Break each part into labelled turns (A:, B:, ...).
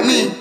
A: like me.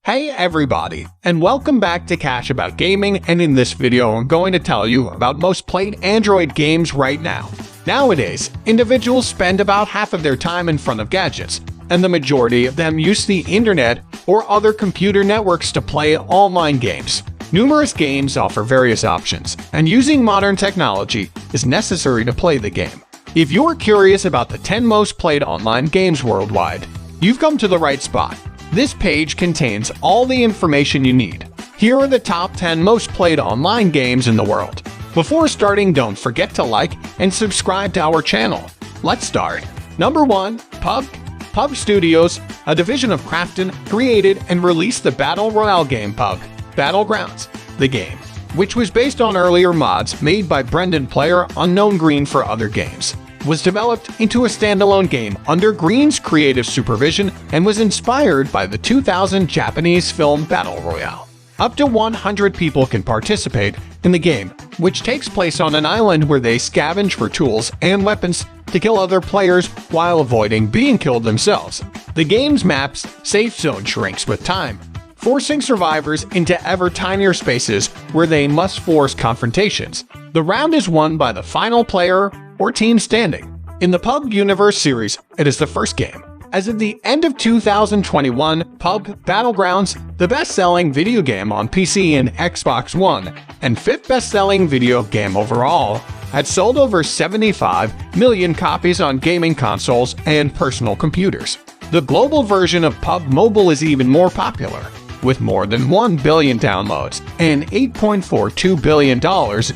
B: Hey everybody, and welcome back to Cash About Gaming, and in this video I'm going to tell you about most played Android games right now. Nowadays, individuals spend about half of their time in front of gadgets, and the majority of them use the internet or other computer networks to play online games. Numerous games offer various options, and using modern technology is necessary to play the game. If you're curious about the 10 most played online games worldwide, you've come to the right spot. This page contains all the information you need. Here are the top 10 most played online games in the world. Before starting, don't forget to like and subscribe to our channel. Let's start. Number 1. PUBG. PUBG Studios, a division of Krafton, created and released the Battle Royale game PUBG Battlegrounds. The game, which was based on earlier mods made by Brendan Player Unknown Green for other games, was developed into a standalone game under Green's creative supervision and was inspired by the 2000 Japanese film Battle Royale. Up to 100 people can participate in the game, which takes place on an island where they scavenge for tools and weapons to kill other players while avoiding being killed themselves. The game's map's safe zone shrinks with time, forcing survivors into ever tinier spaces where they must force confrontations. The round is won by the final player or team standing. In the PUBG Universe series, it is the first game. As of the end of 2021, PUBG Battlegrounds, the best-selling video game on PC and Xbox One, and fifth best-selling video game overall, had sold over 75 million copies on gaming consoles and personal computers. The global version of PUBG Mobile is even more popular, with more than 1 billion downloads and $8.42 billion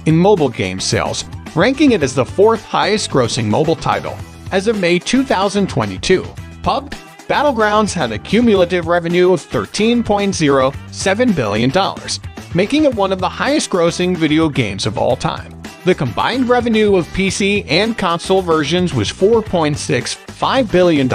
B: in mobile game sales, ranking it as the fourth highest-grossing mobile title. As of May 2022, PUBG Battlegrounds had a cumulative revenue of $13.07 billion, making it one of the highest-grossing video games of all time. The combined revenue of PC and console versions was $4.65 billion.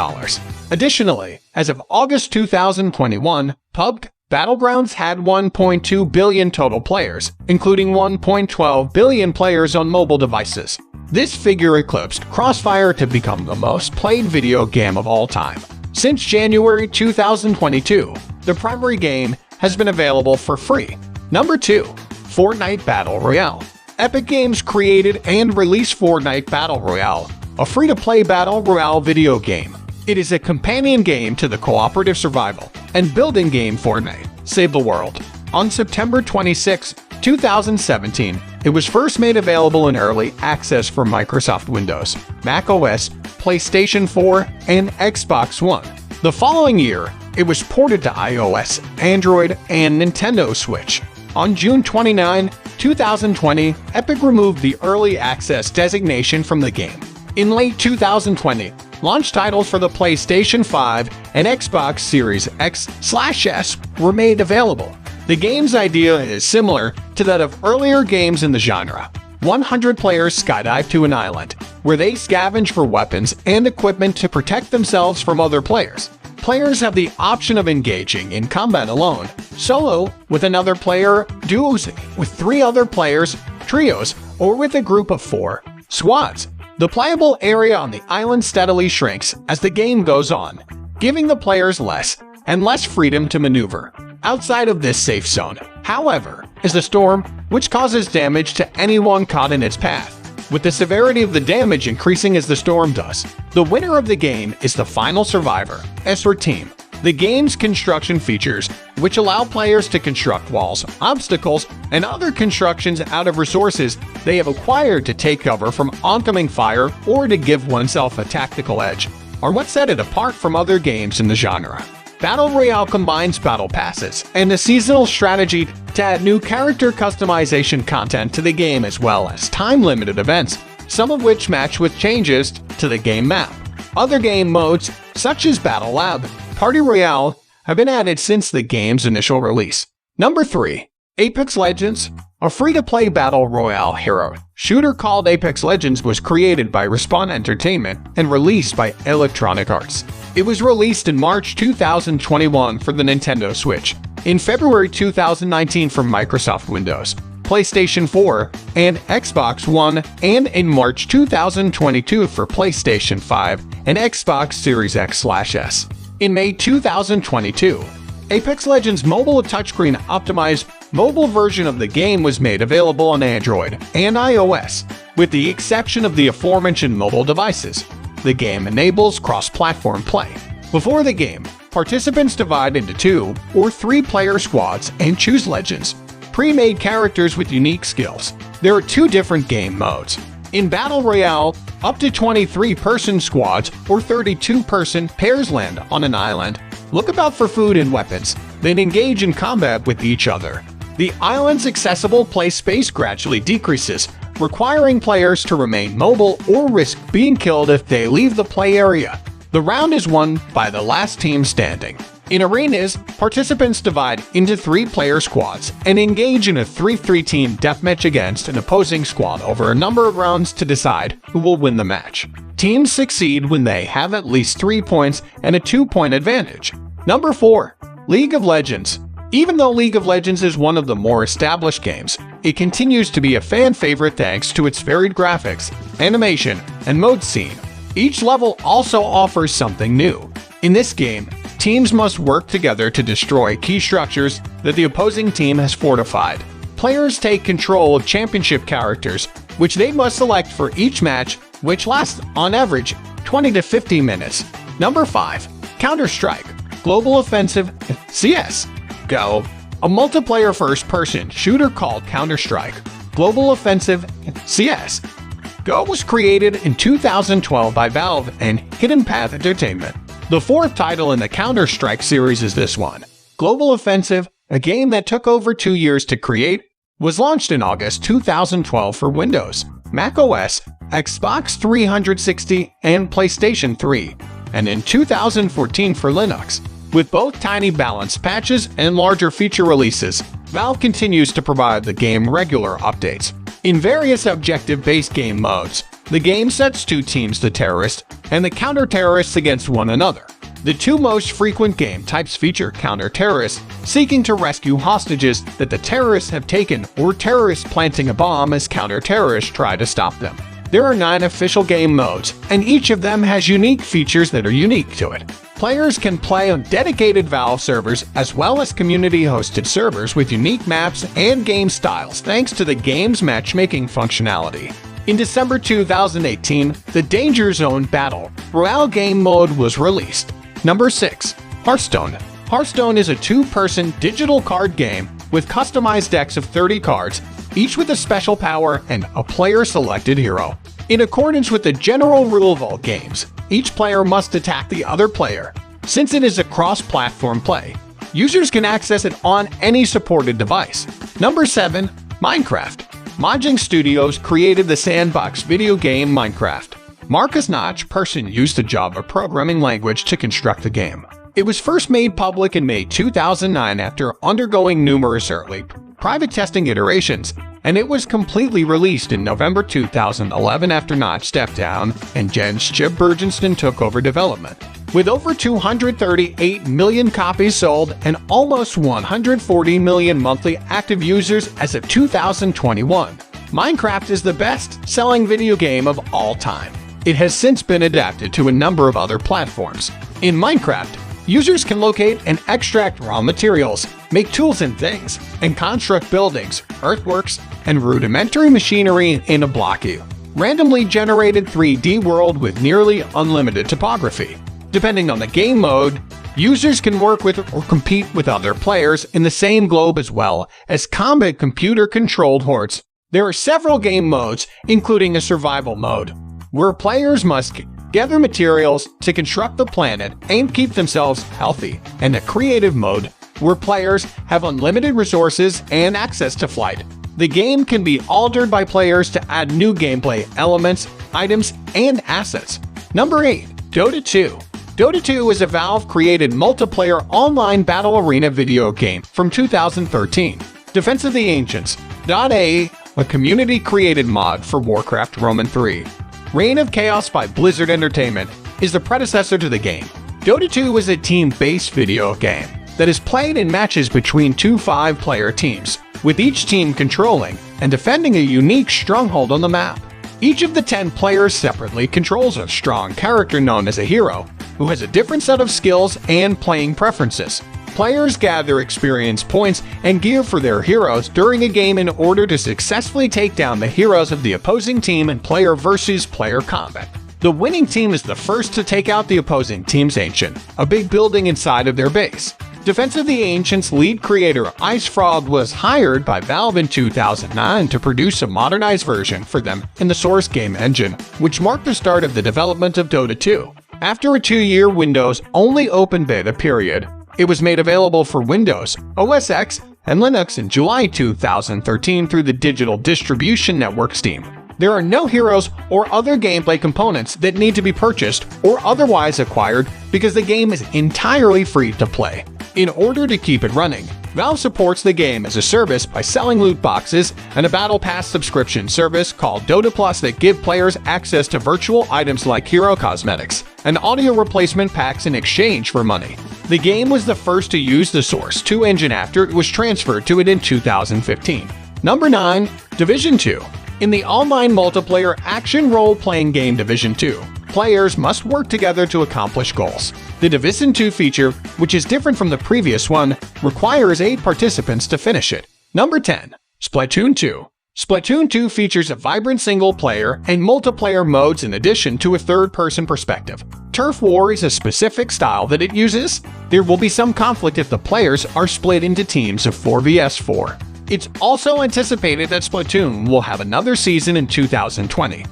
B: Additionally, as of August 2021, PUBG Battlegrounds had 1.2 billion total players, including 1.12 billion players on mobile devices. This figure eclipsed Crossfire to become the most played video game of all time. Since January 2022, the primary game has been available for free. Number 2. Fortnite Battle Royale. Epic Games created and released Fortnite Battle Royale, a free-to-play battle royale video game. It is a companion game to the cooperative survival and building game Fortnite: Save the World. On September 26, 2017, it was first made available in early access for Microsoft Windows, Mac OS, PlayStation 4, and Xbox One. The following year, it was ported to iOS, Android, and Nintendo Switch. On June 29, 2020, Epic removed the early access designation from the game. In late 2020, launch titles for the PlayStation 5 and Xbox Series X/S were made available. The game's idea is similar to that of earlier games in the genre. 100 players skydive to an island, where they scavenge for weapons and equipment to protect themselves from other players. Players have the option of engaging in combat alone, solo, with another player, duos with 3 other players, trios, or with a group of 4, squads. The playable area on the island steadily shrinks as the game goes on, giving the players less and less freedom to maneuver. Outside of this safe zone, however, is the storm, which causes damage to anyone caught in its path, with the severity of the damage increasing as the storm does. The winner of the game is the final survivor, or team. The game's construction features, which allow players to construct walls, obstacles, and other constructions out of resources they have acquired to take cover from oncoming fire or to give oneself a tactical edge, are what set it apart from other games in the genre. Battle Royale combines battle passes and a seasonal strategy to add new character customization content to the game, as well as time-limited events, some of which match with changes to the game map. Other game modes, such as Battle Lab, Party Royale, have been added since the game's initial release. Number 3. Apex Legends. A free-to-play battle royale hero shooter called Apex Legends was created by Respawn Entertainment and released by Electronic Arts. It was released in March 2021 for the Nintendo Switch, in February 2019 for Microsoft Windows, PlayStation 4 and Xbox One, and in March 2022 for PlayStation 5 and Xbox Series X/S. In May 2022, Apex Legends Mobile, a touchscreen optimized mobile version of the game, was made available on Android and iOS, with the exception of the aforementioned mobile devices. The game enables cross-platform play. Before the game, participants divide into 2 or 3 player squads and choose legends, pre-made characters with unique skills. There are 2 different game modes. In Battle Royale, up to 23-person squads or 32-person pairs land on an island, look about for food and weapons, then engage in combat with each other. The island's accessible play space gradually decreases, requiring players to remain mobile or risk being killed if they leave the play area. The round is won by the last team standing. In arenas, participants divide into 3-player squads and engage in a 3-3 team deathmatch against an opposing squad over a number of rounds to decide who will win the match. Teams succeed when they have at least 3 points and a 2-point advantage. Number 4. League of Legends. Even though League of Legends is one of the more established games, it continues to be a fan favorite thanks to its varied graphics, animation, and mode scene. Each level also offers something new. In this game, teams must work together to destroy key structures that the opposing team has fortified. Players take control of championship characters, which they must select for each match, which lasts, on average, 20 to 50 minutes. Number 5. Counter-Strike Global Offensive CS::GO. A multiplayer first-person shooter called Counter-Strike Global Offensive CS::GO was created in 2012 by Valve and Hidden Path Entertainment. The 4th title in the Counter-Strike series is this one. Global Offensive, a game that took over 2 years to create, was launched in August 2012 for Windows, macOS, Xbox 360, and PlayStation 3, and in 2014 for Linux. With both tiny balance patches and larger feature releases, Valve continues to provide the game regular updates. In various objective-based game modes, the game sets 2 teams, the terrorists and the counter-terrorists, against one another. The 2 most frequent game types feature counter-terrorists seeking to rescue hostages that the terrorists have taken, or terrorists planting a bomb as counter-terrorists try to stop them. There are 9 official game modes, and each of them has unique features that are unique to it. Players can play on dedicated Valve servers as well as community-hosted servers with unique maps and game styles thanks to the game's matchmaking functionality. In December 2018, the Danger Zone Battle Royale game mode was released. Number 6. Hearthstone. Hearthstone is a 2-person digital card game with customized decks of 30 cards, each with a special power and a player-selected hero. In accordance with the general rule of all games, each player must attack the other player. Since it is a cross-platform play, users can access it on any supported device. Number 7. Minecraft. Mojang Studios created the sandbox video game Minecraft. Marcus Notch Persson used the Java programming language to construct the game. It was first made public in May 2009 after undergoing numerous early private testing iterations, and it was completely released in November 2011 after Notch stepped down and Jens Chip Bergensten took over development. With over 238 million copies sold and almost 140 million monthly active users as of 2021, Minecraft is the best-selling video game of all time. It has since been adapted to a number of other platforms. In Minecraft, users can locate and extract raw materials, make tools and things, and construct buildings, earthworks, and rudimentary machinery in a blocky, randomly generated 3D world with nearly unlimited topography. Depending on the game mode, users can work with or compete with other players in the same globe as well as combat computer-controlled hordes. There are several game modes, including a survival mode, where players must gather materials to construct the planet and keep themselves healthy, and a creative mode, where players have unlimited resources and access to flight. The game can be altered by players to add new gameplay elements, items, and assets. Number 8. Dota 2. Dota 2 is a Valve-created multiplayer online battle arena video game from 2013. Defense of the Ancients. .A, a community-created mod for Warcraft Roman 3. Reign of Chaos by Blizzard Entertainment is the predecessor to the game. Dota 2 is a team-based video game that is played in matches between 2 5-player teams. with each team controlling and defending a unique stronghold on the map. Each of the 10 players separately controls a strong character known as a hero, who has a different set of skills and playing preferences. Players gather experience points and gear for their heroes during a game in order to successfully take down the heroes of the opposing team in player versus player combat. The winning team is the first to take out the opposing team's Ancient, a big building inside of their base. Defense of the Ancient's lead creator, IceFrog, was hired by Valve in 2009 to produce a modernized version for them in the Source game engine, which marked the start of the development of Dota 2. After a 2-year Windows-only open beta period, it was made available for Windows, OS X, and Linux in July 2013 through the digital distribution network Steam. There are no heroes or other gameplay components that need to be purchased or otherwise acquired because the game is entirely free to play. In order to keep it running, Valve supports the game as a service by selling loot boxes and a Battle Pass subscription service called Dota Plus that give players access to virtual items like hero cosmetics and audio replacement packs in exchange for money. The game was the first to use the Source 2 engine after it was transferred to it in 2015. Number 9. Division 2. In the online multiplayer action role-playing game Division 2, players must work together to accomplish goals. The Division 2 feature, which is different from the previous one, requires 8 participants to finish it. Number 10. Splatoon 2. Splatoon 2 features a vibrant single-player and multiplayer modes in addition to a third-person perspective. Turf War is a specific style that it uses. There will be some conflict if the players are split into teams of 4 vs 4. It's also anticipated that Splatoon will have another season in 2020.